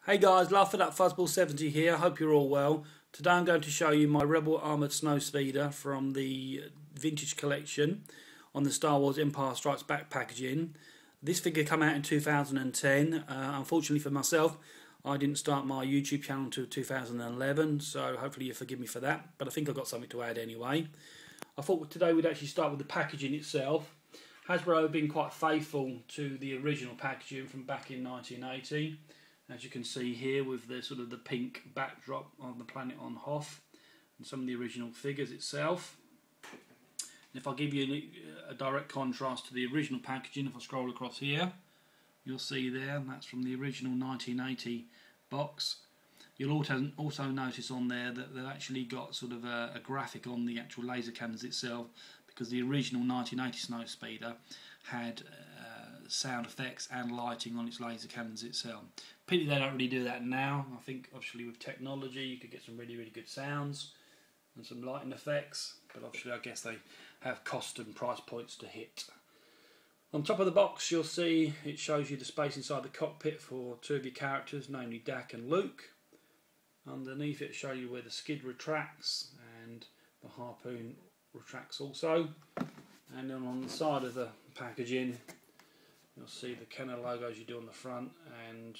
Hey guys, Laugh It Up Fuzzball70 here. I hope you're all well. Today I'm going to show you my Rebel Armoured Snowspeeder from the vintage collection on the Star Wars Empire Strikes Back packaging. This figure came out in 2010. Unfortunately for myself, I didn't start my YouTube channel until 2011, so hopefully you forgive me for that, but I think I've got something to add anyway. I thought today we'd actually start with the packaging itself. Hasbro have been quite faithful to the original packaging from back in 1980. As you can see here with the sort of the pink backdrop of the planet on Hoth and some of the original figures itself. And if I give you a direct contrast to the original packaging, if I scroll across here, you'll see there, that's from the original 1980 box. You'll also notice on there that they've actually got sort of a graphic on the actual laser cannons itself, because the original 1980 Snowspeeder had sound effects and lighting on its laser cannons itself. Pity they don't really do that now. I think obviously with technology you could get some really good sounds and some lighting effects, but obviously I guess they have cost and price points to hit. On top of the box you'll see it shows you the space inside the cockpit for two of your characters, namely Dak and Luke. Underneath it shows you where the skid retracts and the harpoon retracts also. And then on the side of the packaging you'll see the Kenner logos you do on the front and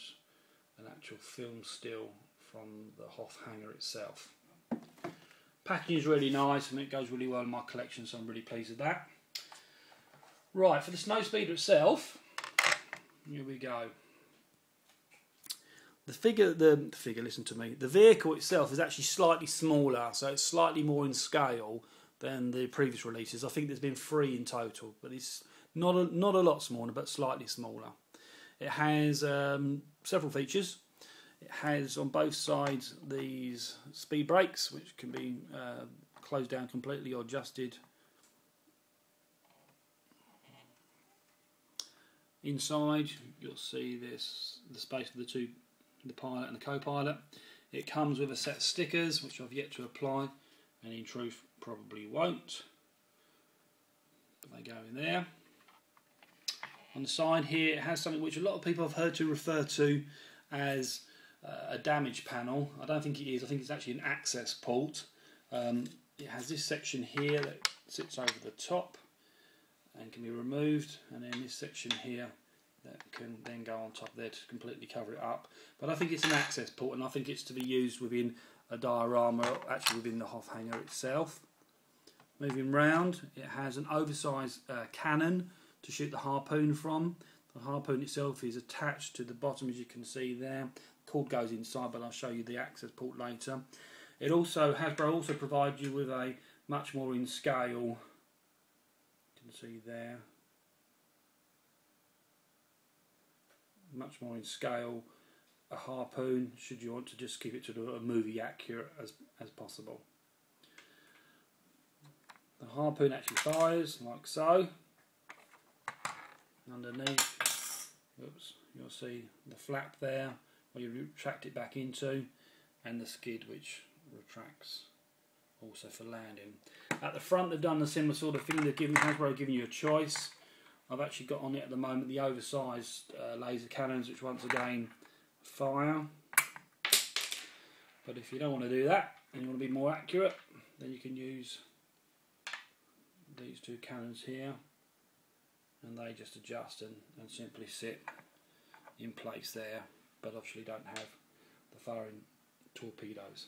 an actual film still from the Hoth hangar itself. Packaging is really nice and it goes really well in my collection, so I'm really pleased with that. Right, for the Snowspeeder itself, here we go. The vehicle itself is actually slightly smaller, so it's slightly more in scale than the previous releases. I think there's been 3 in total, but it's not a lot smaller, but slightly smaller. It has several features. It has on both sides these speed brakes, which can be closed down completely or adjusted. Inside you'll see the space for the pilot and the co-pilot. It comes with a set of stickers which I've yet to apply, and in truth probably won't, but they go in there. On the side here it has something which a lot of people have heard to refer to as a damage panel. I don't think it is. I think it's actually an access port. It has this section here that sits over the top and can be removed, and then this section here that can then go on top there to completely cover it up. But I think it's an access port, and I think it's to be used within a diorama, or actually within the Hoth hangar itself. Moving round, it has an oversized cannon to shoot the harpoon from. The harpoon itself is attached to the bottom, as you can see there. The cord goes inside, but I'll show you the access port later. It also, Hasbro also provides you with a much more in scale, you can see there, much more in scale, a harpoon, should you want to just keep it to a movie accurate as possible. The harpoon actually fires like so. Underneath, oops, you'll see the flap there where you retract it back into, and the skid which retracts also for landing. At the front they've done the similar sort of thing. Hasbro giving you a choice. I've actually got on it at the moment the oversized laser cannons, which once again fire. But if you don't want to do that and you want to be more accurate, then you can use these 2 cannons here, and they just adjust and simply sit in place there, but obviously don't have the firing torpedoes.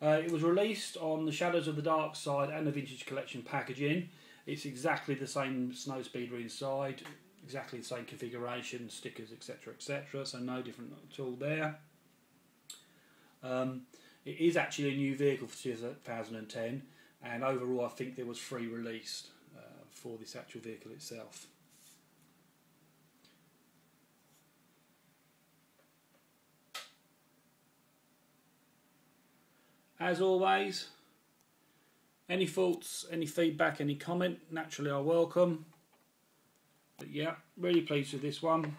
It was released on the Shadows of the Dark Side and the Vintage Collection packaging. It's exactly the same Snowspeeder inside, exactly the same configuration, stickers, etc, etc, so no different at all there. It is actually a new vehicle for 2010, and overall I think there was 3 released for this actual vehicle itself. As always, any thoughts, any feedback, any comment, naturally I welcome. But yeah, really pleased with this one.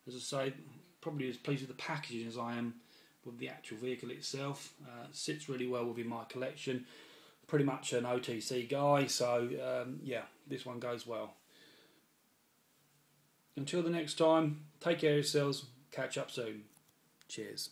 As I say, probably as pleased with the packaging as I am with the actual vehicle itself. Sits really well within my collection. Pretty much an OTC guy, so yeah, this one goes well. Until the next time, take care of yourselves, catch up soon. Cheers.